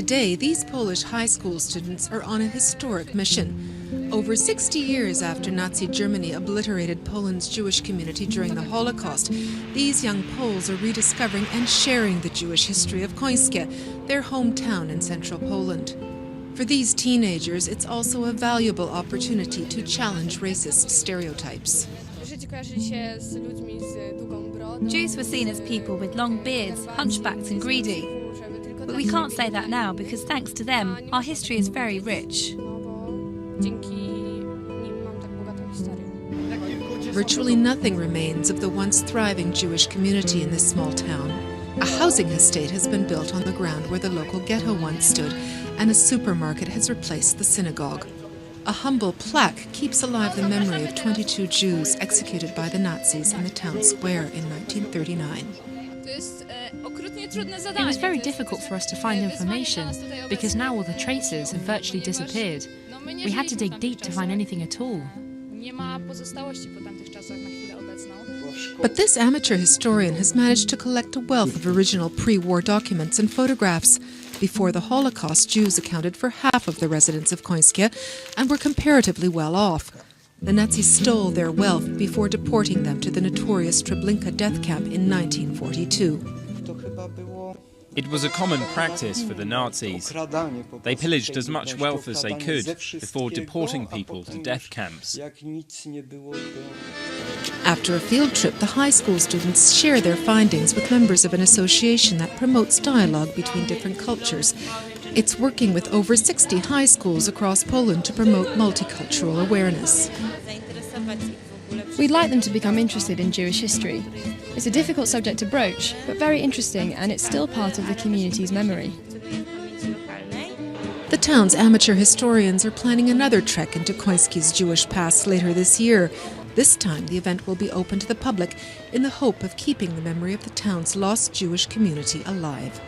Today, these Polish high school students are on a historic mission. Over 60 years after Nazi Germany obliterated Poland's Jewish community during the Holocaust, these young Poles are rediscovering and sharing the Jewish history of Konskie, their hometown in central Poland. For these teenagers, it's also a valuable opportunity to challenge racist stereotypes. Jews were seen as people with long beards, hunchbacked and greedy. But we can't say that now because thanks to them, our history is very rich. Virtually nothing remains of the once thriving Jewish community in this small town. A housing estate has been built on the ground where the local ghetto once stood, and a supermarket has replaced the synagogue. A humble plaque keeps alive the memory of 22 Jews executed by the Nazis in the town square in 1939. It was very difficult for us to find information because now all the traces have virtually disappeared. We had to dig deep to find anything at all. But this amateur historian has managed to collect a wealth of original pre-war documents and photographs. Before the Holocaust, Jews accounted for half of the residents of Konskie and were comparatively well off. The Nazis stole their wealth before deporting them to the notorious Treblinka death camp in 1942. It was a common practice for the Nazis. They pillaged as much wealth as they could before deporting people to death camps. After a field trip, the high school students share their findings with members of an association that promotes dialogue between different cultures. It's working with over 60 high schools across Poland to promote multicultural awareness. We'd like them to become interested in Jewish history. It's a difficult subject to broach, but very interesting, and it's still part of the community's memory. The town's amateur historians are planning another trek into Konskie's Jewish past later this year. This time, the event will be open to the public in the hope of keeping the memory of the town's lost Jewish community alive.